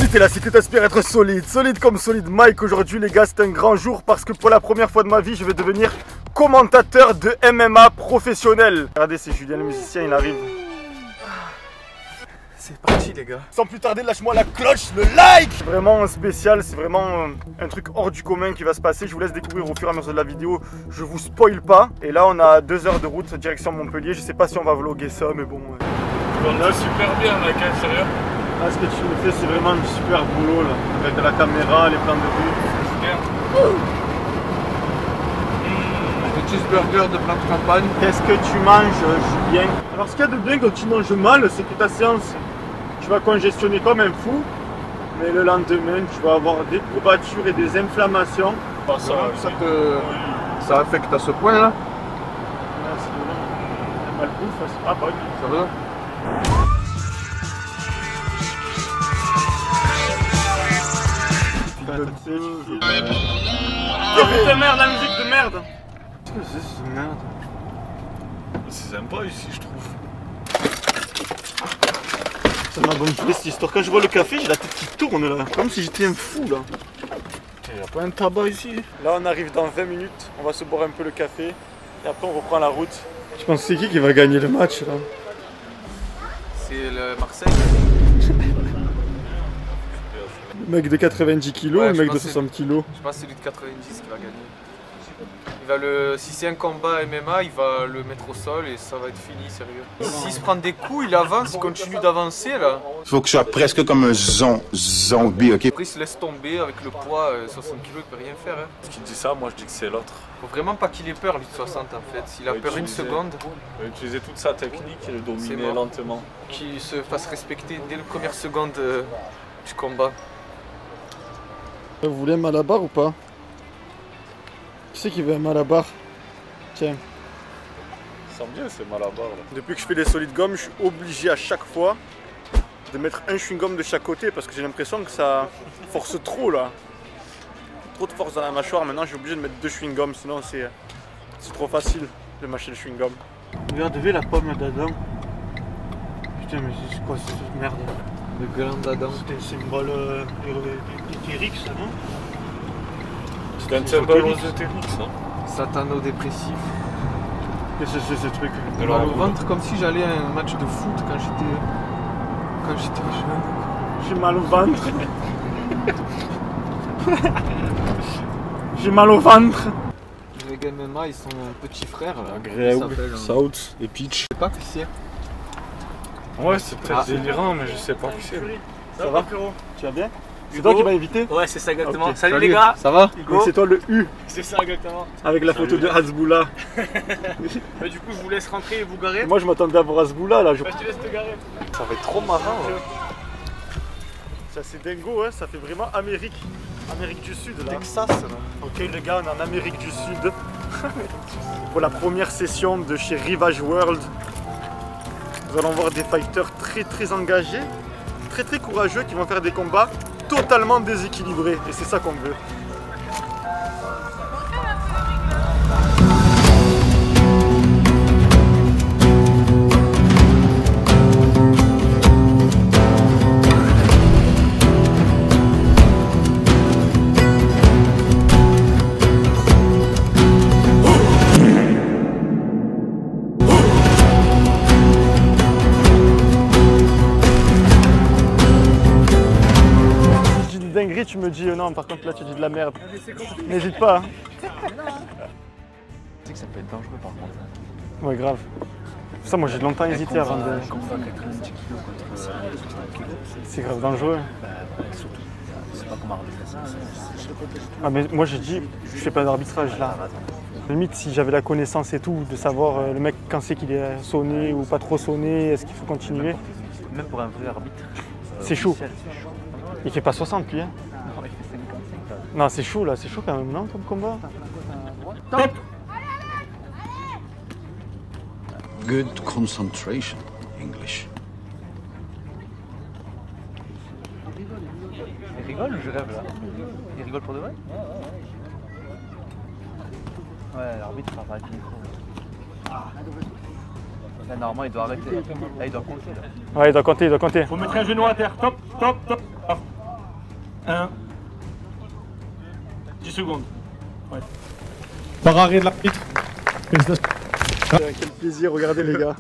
Si t'es là, c'est que t'aspires être solide. Solide comme solide Mike. Aujourd'hui les gars, c'est un grand jour parce que pour la première fois de ma vie, je vais devenir commentateur de MMA professionnel. Regardez, c'est Julien le musicien, il arrive. C'est parti les gars. Sans plus tarder, lâche-moi la cloche, le like. C'est vraiment spécial, c'est vraiment un truc hors du commun qui va se passer. Je vous laisse découvrir au fur et à mesure de la vidéo. Je vous spoil pas. Et là, on a 2 heures de route direction Montpellier. Je sais pas si on va vlogger ça, mais bon. On a super bien mec, hein, sérieux. Ah, ce que tu me fais, c'est vraiment un super boulot là. Avec la caméra, les plans de vue. C'est bien. Le cheeseburger de plat de campagne. Qu'est-ce que tu manges, Julien? Alors, ce qu'il y a de bien quand tu manges mal, c'est que ta séance, tu vas congestionner comme un fou. Mais le lendemain, tu vas avoir des courbatures et des inflammations. Pas ça, Ça affecte à ce point là. Ah, c'est bon. Mal bouffe, c'est pas bon. Ça va? Putain de merde, la musique de merde. Qu'est-ce que c'est cette merde? C'est sympa ici, je trouve. Ça m'a gonflé cette histoire. Quand je vois le café, j'ai la tête qui tourne là. Comme si j'étais un fou là. Y'a pas un tabac ici? Là, on arrive dans 20 minutes. On va se boire un peu le café. Et après, on reprend la route. Je pense que c'est qui va gagner le match là? C'est le Marseille. Le mec de 90 kg, Ouais, le mec je de pense 60 kg. Je pense que c'est celui de 90 qui va gagner. Si c'est un combat MMA, il va le mettre au sol et ça va être fini, sérieux. S'il se prend des coups, il avance, il continue d'avancer là. Faut que je sois presque comme un zombie, ok? Après, il se laisse tomber avec le poids, 60 kg, il peut rien faire. Hein. Qui dit ça, moi je dis que c'est l'autre. Faut vraiment pas qu'il ait peur, lui de 60 en fait. S'il a peur une seconde, Il va utiliser toute sa technique et le C'est dominer mort. lentement. qu'il se fasse respecter dès la première seconde du combat. Vous voulez un malabar ou pas? Qui c'est qui veut un malabar? Tiens. Ça sent bien ces malabars là. Depuis que je fais des solides gommes, je suis obligé à chaque fois de mettre un chewing-gum de chaque côté parce que j'ai l'impression que ça force trop là. Trop de force dans la mâchoire, maintenant je suis obligé de mettre 2 chewing-gums, sinon c'est trop facile de mâcher le chewing-gum. Regardez la pomme d'Adam. Putain mais c'est quoi cette merde? Le gland d'Adam. C'est un symbole éthérique ça non? C'est un symbole ésotérique ça. Satano-dépressif. Qu'est-ce que c'est ce truc? Mal au ventre comme si j'allais à un match de foot quand j'étais jeune. J'ai mal au ventre. J'ai mal au ventre. Les MMA, ils sont petits frères. Agréable, South et Peach. Je sais pas qui c'est. Ouais, c'est peut-être délirant, mais je sais pas qui c'est. Ça va frérot? Tu vas bien? C'est toi qui m'as invité? Ouais, c'est ça exactement. Ok. Salut les gars. Ça va? Donc c'est toi le U C'est ça exactement. avec la photo de Hasboula. Mais du coup, je vous laisse rentrer et vous garer. Moi je m'attendais à voir Hasboula là. Bah, je te laisse te garer. Ça va être trop marrant. Ça c'est dingo hein, ça fait vraiment Amérique du Sud là. Texas là. Ok les gars, on est en Amérique du Sud pour la première session de chez Rivage World. Nous allons voir des fighters très engagés, très courageux qui vont faire des combats totalement déséquilibrés et c'est ça qu'on veut. Dinguerie, tu me dis non, par contre là tu dis de la merde. N'hésite pas. Hein. Tu sais que ça peut être dangereux par contre. Ouais, grave. Ça, moi j'ai longtemps hésité avant de. C'est grave dangereux. C'est pas comme arbitre. Ah, mais moi j'ai dit, je fais pas d'arbitrage là. Limite, si j'avais la connaissance et tout, de savoir le mec quand c'est qu'il est sonné ou pas trop sonné, est-ce qu'il faut continuer. Même pour un vrai arbitre. C'est chaud. Il fait pas 60 lui hein. Non, il fait 55. Non, c'est chaud là, c'est chaud quand même, non, comme combat. Top. Good concentration, English. Il rigole ou je rêve là? Il rigole pour de vrai? Ouais, l'arbitre va arrêter le micro. Là, normalement, il doit arrêter. Là, il doit compter. Là. Ouais, il doit compter, il doit compter. Faut mettre un genou à terre. Top, top, top. 1. 10 secondes. Ouais. Par arrêt de l'arbitre. Quel plaisir, regardez les gars.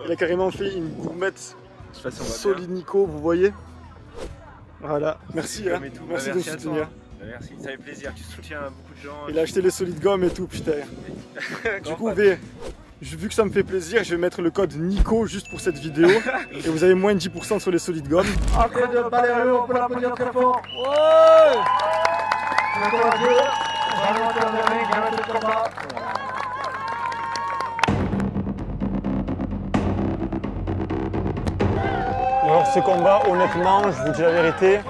Il a carrément fait une gourmette solide Nico, vous voyez. Voilà, merci, hein. Merci de nous soutenir. Merci, ça fait plaisir, tu soutiens beaucoup de gens. Il a acheté les solides gommes et tout, putain. Du coup, vu que ça me fait plaisir, je vais mettre le code Nico juste pour cette vidéo. Et vous avez moins de 10% sur les solides gommes. Entrée de Valerio, on peut l'applaudir très fort. Ouais. Alors ce combat, honnêtement, je vous dis la vérité,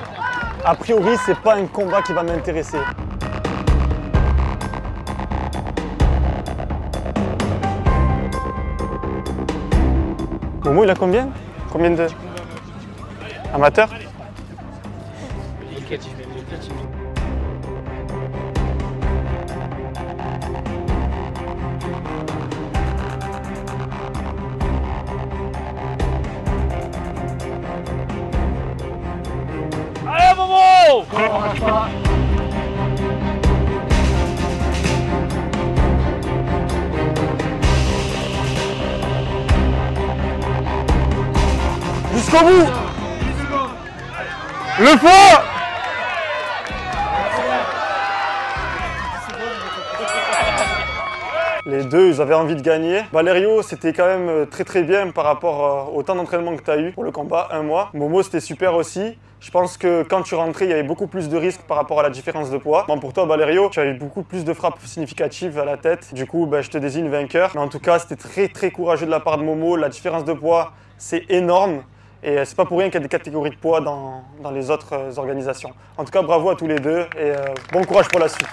a priori c'est pas un combat qui va m'intéresser. Momo il a combien? Combien de... Amateur? Allez, Momo! Jusqu'au bout! Le feu! Les deux, ils avaient envie de gagner. Valerio, c'était quand même très bien par rapport au temps d'entraînement que tu as eu pour le combat, 1 mois. Momo, c'était super aussi. Je pense que quand tu rentrais, il y avait beaucoup plus de risques par rapport à la différence de poids. Bon, pour toi, Valerio, tu as eu beaucoup plus de frappes significatives à la tête. Du coup, je te désigne vainqueur. Mais en tout cas, c'était très courageux de la part de Momo. La différence de poids, c'est énorme. Et c'est pas pour rien qu'il y a des catégories de poids dans les autres organisations. En tout cas, bravo à tous les deux et bon courage pour la suite.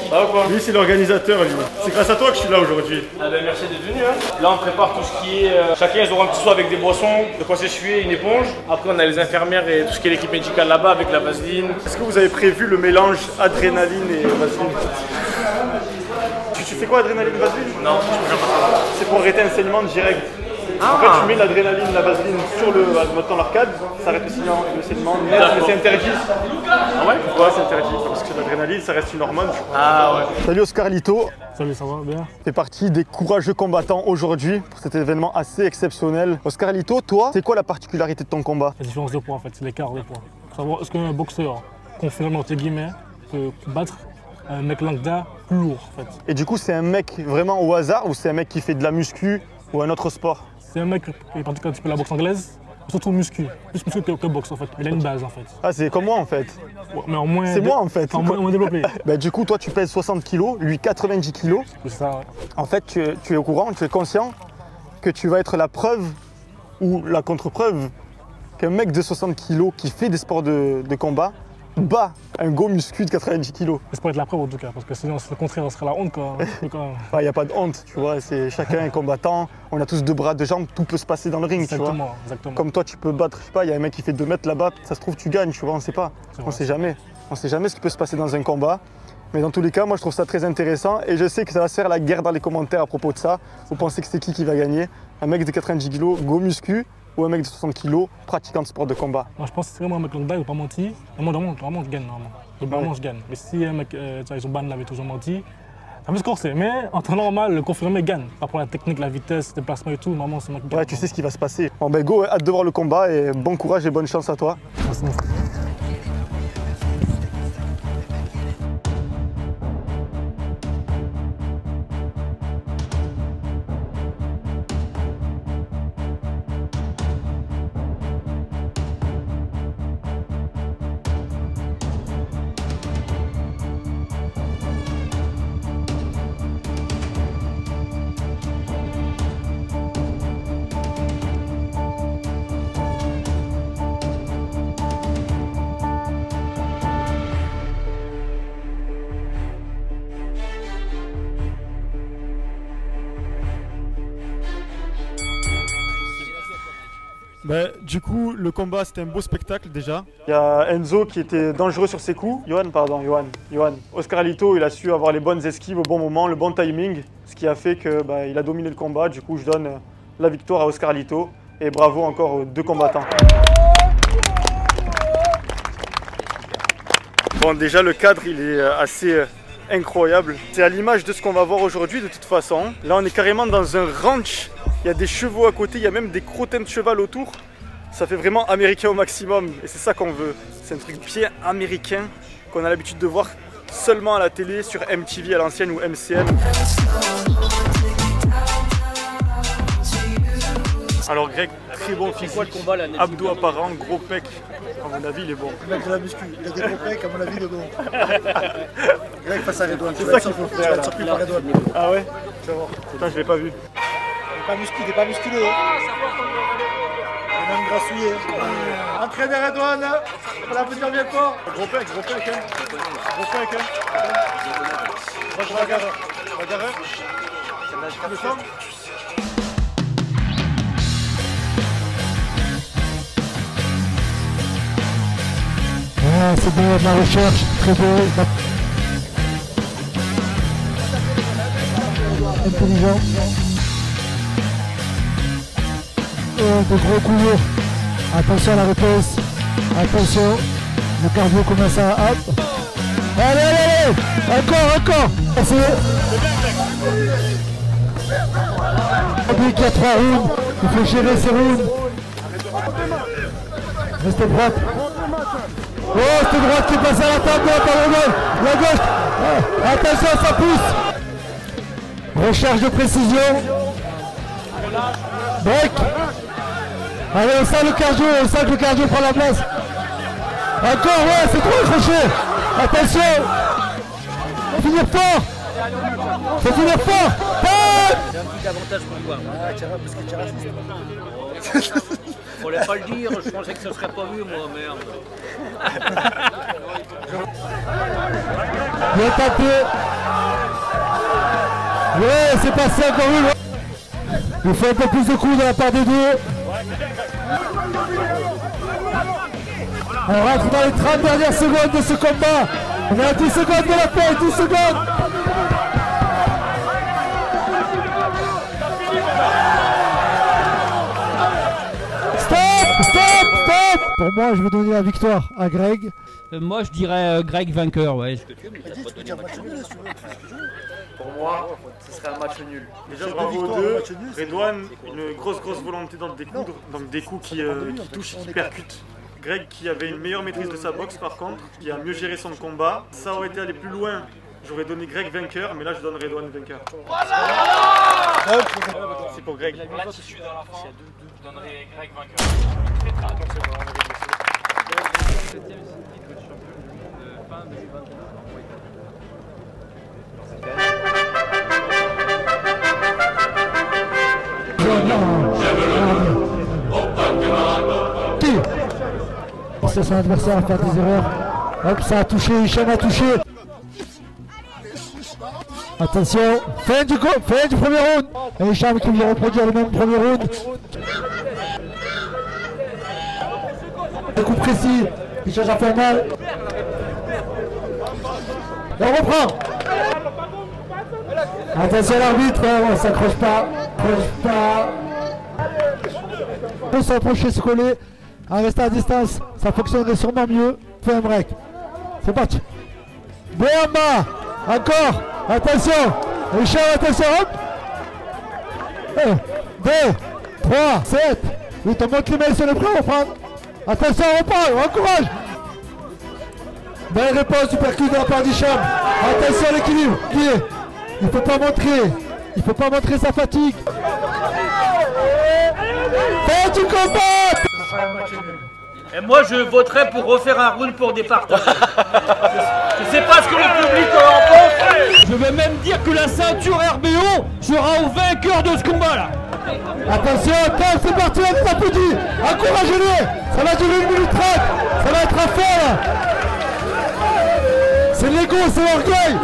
Ça va quoi? Lui, c'est l'organisateur, lui. C'est grâce à toi que je suis là aujourd'hui. Ah ben merci d'être venu. Hein. Là on prépare tout ce qui est... chacun ils auront un petit seau avec des boissons, de quoi s'essuyer, une éponge. Après on a les infirmières et tout ce qui est l'équipe médicale là-bas avec la vaseline. Est-ce que vous avez prévu le mélange adrénaline et vaseline? Tu fais quoi, adrénaline, vaseline? Non, je peux pas ça. C'est pour arrêter un saignement direct. En fait, tu mets l'adrénaline, la vaseline sur l'arcade, ça arrête le saignement net, mais c'est interdit. Ah ouais? Pourquoi c'est interdit? Parce que l'adrénaline, ça reste une hormone, je crois. Ah ouais. Salut Oscarlito. Salut, ça va bien? Tu fais partie des courageux combattants aujourd'hui pour cet événement assez exceptionnel. Oscarlito, toi, c'est quoi la particularité de ton combat? La différence de poids en fait, c'est l'écart de poids. Faut savoir, est-ce qu'un boxeur confirmé entre guillemets peut battre un mec lambda plus lourd en fait? Et du coup, c'est un mec vraiment au hasard ou c'est un mec qui fait de la muscu ou un autre sport? C'est un mec qui pratique un petit peu la boxe anglaise, surtout muscu. Plus muscu que boxe en fait. Il a une base en fait. Ah, c'est comme moi en fait. Ouais, mais en moins. C'est moi en fait. En moins développé. Du coup, toi, tu pèses 60 kg, lui 90 kg. C'est ça, ouais. En fait, tu es au courant, tu es conscient que tu vas être la preuve ou la contre-preuve qu'un mec de 60 kg qui fait des sports de combat bat un go muscu de 90 kg. C'est pour être la preuve en tout cas, parce que sinon, c'est le contraire, ça serait la honte quoi. Il n'y a pas de honte, tu vois, c'est chacun un combattant, on a tous 2 bras, 2 jambes, tout peut se passer dans le ring, exactement, tu vois. Exactement. Comme toi, tu peux battre, je sais pas, il y a un mec qui fait 2 mètres là-bas, ça se trouve, tu gagnes, tu vois, on sait pas. On sait jamais. On sait jamais ce qui peut se passer dans un combat. Mais dans tous les cas, moi, je trouve ça très intéressant et je sais que ça va se faire la guerre dans les commentaires à propos de ça. Vous pensez que c'est qui va gagner? Un mec de 90 kg, go muscu, ou un mec de 60 kg, pratiquant de sport de combat? Moi, je pense que c'est vraiment un mec lambda, il n'a pas menti. Moi, vraiment, je gagne normalement. Vraiment, je gagne. Mais si un mec, ils ont ban l'avait toujours menti, ça peut se corser. Mais en temps normal, le confirmé gagne. Par rapport à la technique, la vitesse, le déplacement et tout, normalement, c'est un mec qui gagne. Ouais, tu sais ce qui va se passer. Bon, go, hâte de voir le combat et bon courage et bonne chance à toi. Merci. Du coup, le combat, c'était un beau spectacle déjà. Il y a Enzo qui était dangereux sur ses coups. Johan. Oscarlito, il a su avoir les bonnes esquives au bon moment, le bon timing, ce qui a fait qu'il a dominé le combat. Du coup, je donne la victoire à Oscarlito. Et bravo encore aux 2 combattants. Bon, déjà le cadre il est assez incroyable. C'est à l'image de ce qu'on va voir aujourd'hui de toute façon. Là on est carrément dans un ranch. Il y a des chevaux à côté, il y a même des crottins de cheval autour. Ça fait vraiment américain au maximum et c'est ça qu'on veut. C'est un truc bien américain qu'on a l'habitude de voir seulement à la télé, sur MTV à l'ancienne ou MCM. Alors Greg, très bon physique, abdos apparents, gros pec, à mon avis il est bon. Le mec de la muscu, il a des gros pecs, à mon avis il est bon. Greg face à Redouane, tu vas être surpris par Redouane. Ah ouais? Putain, je l'ai pas vu. Il est pas musculé. Il est même grassouillé. Entraîner Redouane, on la peut dire bien fort. Gros pec, hein. Gros pec, hein. Regarde. Tu le sens? Ah, c'est bon, de la recherche, très beau. Intelligent. De gros coups. Attention à la repose. Attention. Le cardio commence à... Hop. Allez. Encore. Lui qui a 3 rounds. Il faut gérer ses rounds. Restez propre. Oh, cette droite qui passe à la table par la gauche. Attention, ça pousse. Recherche de précision. Break. Allez, on sent que le cardio prend la place. Encore, ouais, c'est trop accroché. Attention. Faut finir fort. C'est un petit avantage pour toi. Parce que tu es raciste. Fallait pas le dire, je pensais que ce serait pas vu, moi, merde. Bien tapé. Ouais, c'est passé encore une. Il faut un peu plus de coups de la part des deux. On rentre dans les 30 dernières secondes de ce combat. On est à 10 secondes de la fin, 10 secondes. Stop. Pour moi, je vais donner la victoire à Greg. Moi, je dirais Greg vainqueur, ouais. Pour moi, ce serait un match nul. Déjà, bravo aux deux. Redouane, une grosse volonté dans le découdre, donc des coups qui touchent et qui percutent. Greg qui avait une meilleure maîtrise de sa boxe par contre, qui a mieux géré son combat. Ça aurait été aller plus loin, j'aurais donné Greg vainqueur, mais là je donne Redouane vainqueur. C'est pour Greg. L'attitude à la fin, je donnerais Greg vainqueur. C'est son adversaire à faire des erreurs. Hop, ça a touché, Hicham a touché. Attention, fin du premier round. Et Hicham qui vient reproduire le même premier round. Un coup précis, Hicham a fait mal. Et on reprend. Attention à l'arbitre, on s'accroche pas. On peut s'approcher, se coller. En restant à distance, ça fonctionnerait sûrement mieux. Fais un break. C'est parti. Boamba. Encore. Attention. Hicham, attention. Hop. 1, 2, 3, 7, 8. On monte les mains sur le bras, on reprend. Attention, on reprend. On encourage. Belle réponse du percute de la part d'Hicham. Attention à l'équilibre. Il ne faut pas montrer sa fatigue. Fin du combat. Et moi, je voterai pour refaire un round pour départager. Je sais pas ce que le public en pense. Je vais même dire que la ceinture RBO sera au vainqueur de ce combat-là. Attention, c'est parti, on est applaudi. Encouragez-les. Ça va durer 1 minute 30. Ça va être à fond. C'est l'ego, c'est l'orgueil.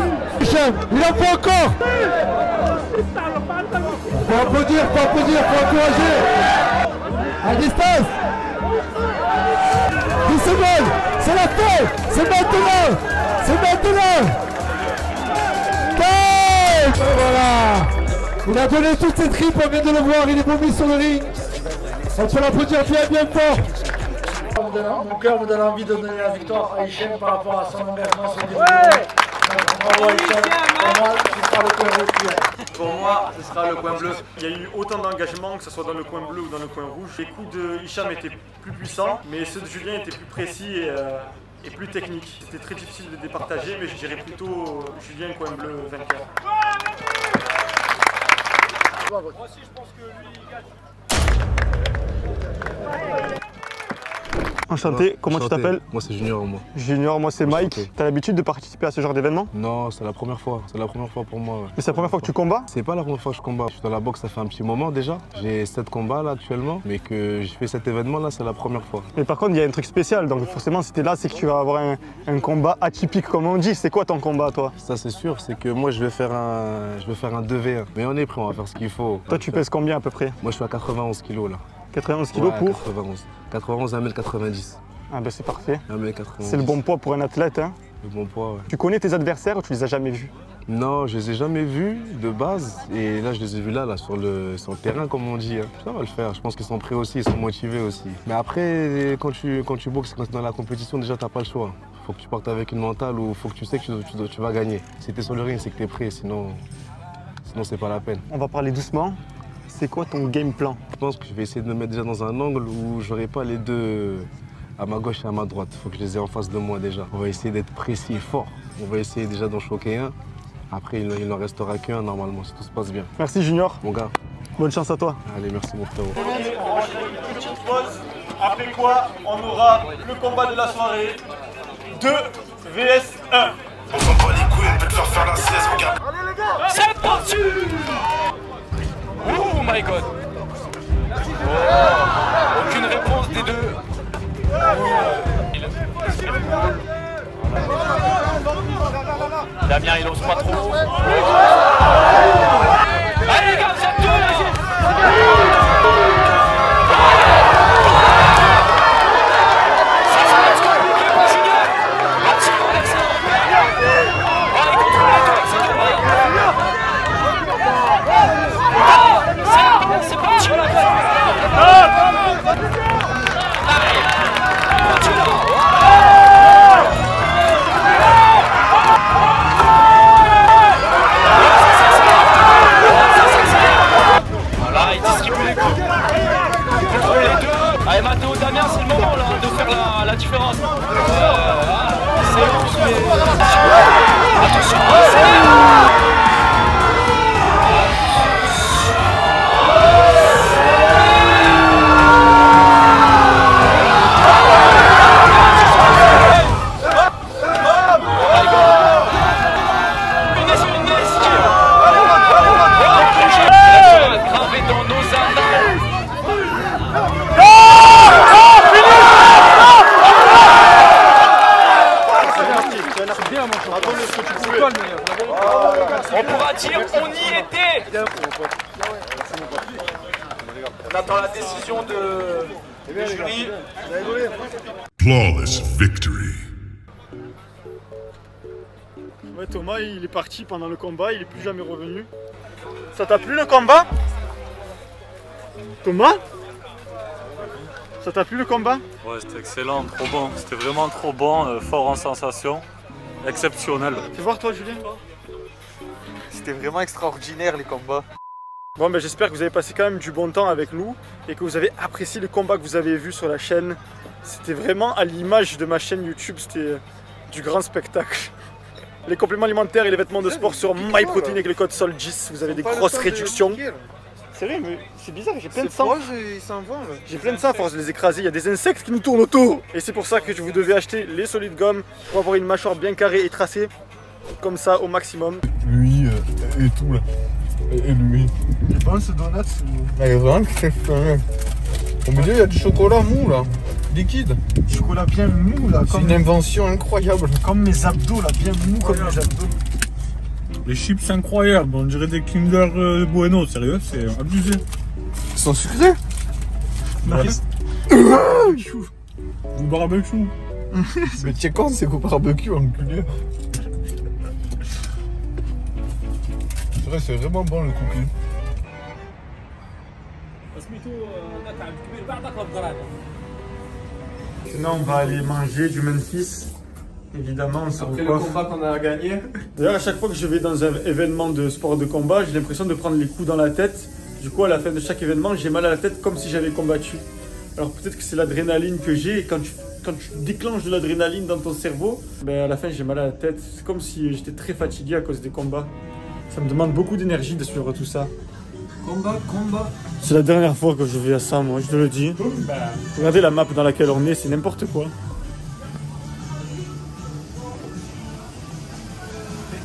Il en faut encore. Faut applaudir, faut encourager. À distance. 10 secondes, c'est la fin, c'est maintenant. Voilà. Il a donné toutes ses tripes, on vient de le voir, il est pas mis sur le ring. On peut l'applaudir bien fort. Mon cœur me donne envie de donner la victoire à Hichem par rapport à son engagement, son dévouement. Bravo Hichem, pour moi, ce sera le coin rouge. Pour moi, ce sera le coin bleu. Il y a eu autant d'engagement, que ce soit dans le coin bleu ou dans le coin rouge. Les coups de Hicham étaient plus puissants, mais ceux de Julien étaient plus précis et plus techniques. C'était très difficile de départager, mais je dirais plutôt Julien coin bleu vainqueur. Moi aussi, je pense que lui, il gagne. Enchanté, comment tu t'appelles? Moi c'est Junior, moi. Junior, moi c'est Mike. T'as l'habitude de participer à ce genre d'événement? Non, c'est la première fois. C'est la première fois pour moi. Ouais. Mais c'est la première fois que tu combats? C'est pas la première fois que je combats. Je suis dans la boxe, ça fait un petit moment déjà. J'ai 7 combats là actuellement, mais que je fais cet événement là, c'est la première fois. Mais par contre, il y a un truc spécial, donc forcément si t'es là, c'est que tu vas avoir un combat atypique comme on dit. C'est quoi ton combat toi? Ça c'est sûr, c'est que moi je vais faire un 2v1. Mais on est prêt, on va faire ce qu'il faut. Toi tu pèses combien à peu près? Moi je suis à 91 kg là. 91 kg pour 91 1m90. Ah ben c'est parfait. 1m90. C'est le bon poids pour un athlète hein. Le bon poids, ouais. Tu connais tes adversaires ou tu les as jamais vus? Non, je les ai jamais vus de base. Et là je les ai vus là sur le terrain comme on dit. Hein. Ça va le faire, je pense qu'ils sont prêts aussi, ils sont motivés aussi. Mais après, quand tu boxes, quand tu es dans la compétition, déjà t'as pas le choix. Faut que tu partes avec une mentale où faut que tu sais que tu vas gagner. Si t'es sur le ring, c'est que t'es prêt, sinon c'est pas la peine. On va parler doucement. C'est quoi ton game plan? Je pense que je vais essayer de me mettre déjà dans un angle où j'aurai pas les deux à ma gauche et à ma droite. Il faut que je les ai en face de moi déjà. On va essayer d'être précis et fort. On va essayer déjà d'en choquer un. Après, il n'en restera qu'un normalement, si tout se passe bien. Merci Junior. Mon gars. Bonne chance à toi. Allez, merci mon frérot. On va faire une petite pause, après quoi on aura le combat de la soirée. 2 vs 1. On s'en bat les couilles, on peut te faire la sieste, regarde. Allez les gars, c'est parti. Oh my god. Oh, aucune réponse des deux. Damien il ose pas trop. Allez les gars, vous êtes deux là. Allez Mathéo, Damien, c'est le moment là de faire la différence. Attention, gravé dans nos annales. On pourra dire on y était. On attend la décision du jury. Flawless victory. Ouais, Thomas il est parti pendant le combat, il est plus jamais revenu. Ça t'a plu le combat? Thomas? Ça t'a plu le combat? Ouais, c'était excellent, trop bon. C'était vraiment trop bon, fort en sensation. Exceptionnel. Fais voir toi Julien. C'était vraiment extraordinaire les combats. Bon ben j'espère que vous avez passé quand même du bon temps avec nous et que vous avez apprécié le combat que vous avez vu sur la chaîne. C'était vraiment à l'image de ma chaîne YouTube, c'était du grand spectacle. Les compléments alimentaires et les vêtements de sport sur MyProtein avec le code SOL10, vous avez des grosses réductions. C'est vrai, mais c'est bizarre, j'ai plein de sang. J'ai plein de sang à force de les écraser, il y a des insectes qui nous tournent autour. Et c'est pour ça que vous devez acheter les Solid Gum pour avoir une mâchoire bien carrée et tracée, comme ça au maximum. Lui et tout là. Et lui. Je pense que donuts, elle est vraiment exceptionnelle. Au milieu, il y a du chocolat mou là, liquide. Chocolat bien mou là. C'est une invention incroyable. Comme mes abdos là, bien mou comme mes abdos. Les chips incroyables, on dirait des Kinder Bueno, sérieux, c'est abusé. Ils sont sucrés. Nice. Du barbecue. Mais tu es con, c'est qu'au barbecue, enculé. C'est vrai, c'est vraiment bon le cookie. Maintenant, on va aller manger du Memphis. Évidemment, on se Après le combat qu'on a gagné. D'ailleurs, à chaque fois que je vais dans un événement de sport de combat, j'ai l'impression de prendre les coups dans la tête. Du coup, à la fin de chaque événement, j'ai mal à la tête comme si j'avais combattu. Alors peut-être que c'est l'adrénaline que j'ai et quand tu déclenches de l'adrénaline dans ton cerveau, ben à la fin j'ai mal à la tête. C'est comme si j'étais très fatigué à cause des combats. Ça me demande beaucoup d'énergie de suivre tout ça. Combat. C'est la dernière fois que je vais à ça, moi, je te le dis. Regardez la map dans laquelle on est, c'est n'importe quoi.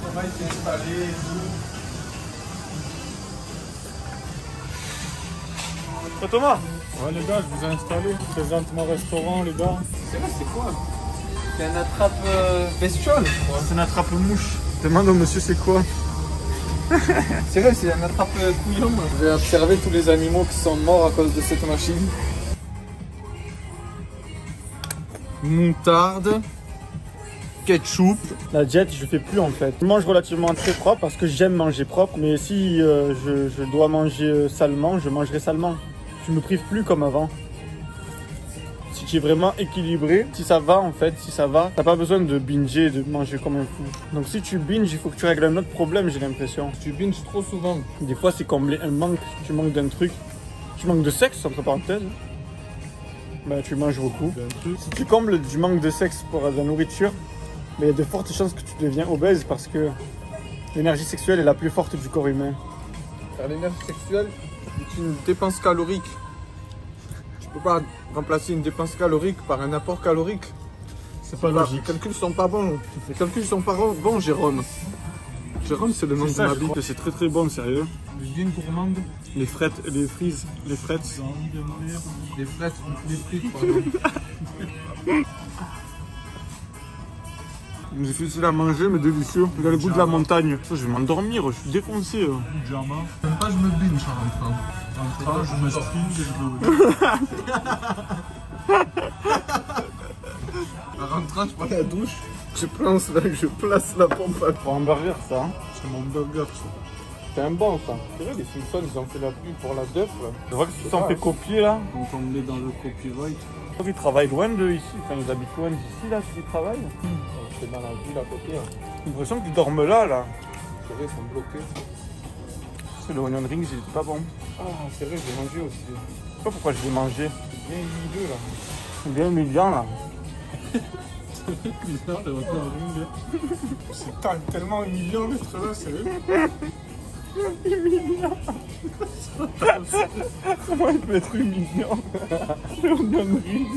On va s'installer. Thomas. Ouais les gars, je vous ai installé. Je présente mon restaurant les gars. C'est quoi? C'est un attrape bestiole. Ouais, c'est un attrape mouche. Demande au monsieur c'est quoi. C'est vrai, c'est un attrape couillon. Je vais observer tous les animaux qui sont morts à cause de cette machine. Moutarde. Ketchup. La diète, je fais plus en fait. Je mange relativement très propre parce que j'aime manger propre. Mais si je dois manger salement, je mangerai salement. Je me prive plus comme avant. Si tu es vraiment équilibré, si ça va en fait, si ça va, t'as pas besoin de binger, de manger comme un fou. Donc si tu binges, il faut que tu règles un autre problème, j'ai l'impression. Tu binges trop souvent. Des fois c'est combler un manque, tu manques d'un truc. Tu manques de sexe entre parenthèses. Bah tu manges beaucoup. Si tu combles du manque de sexe pour de la nourriture, mais il y a de fortes chances que tu deviens obèse parce que l'énergie sexuelle est la plus forte du corps humain. L'énergie sexuelle est une dépense calorique. Tu peux pas remplacer une dépense calorique par un apport calorique. C'est pas logique. Les calculs sont pas bons. Les calculs sont pas bons, Jérôme. Jérôme, c'est le nom de ma vie. C'est très très bon, sérieux. L'usine gourmande. Les frettes, les frites. Les frettes, les frites, pardon. C'est difficile à manger mais délicieux. Il a le goût de la montagne. Je vais m'endormir, je suis défoncé. Même pas, je me binge en rentrant. En rentrant, je me string et je vais. En rentrant, je prends la douche. Je place la pompe à... Pour un burger ça. Hein. C'est mon burger ça. C'est un bon ça. C'est vrai, les Simpsons ils ont fait la pub pour la DEF là. C'est vrai que tu t'en fais copier là. Donc on est dans le copyright. Ils travaillent loin de ici, enfin ils habitent loin d'ici là, s'ils travaillent. C'est dans la ville à côté. Hein. J'ai l'impression qu'ils dorment là. C'est vrai, ils sont bloqués. C'est le onion ring, c'est pas bon. Ah c'est vrai, j'ai mangé aussi. Je sais pas pourquoi je l'ai mangé. C'est bien humilieux là. C'est bien humiliant là. C'est tellement humiliant d'être là, sérieux. Humiliant. Comment il peut être humiliant? Le onion ring.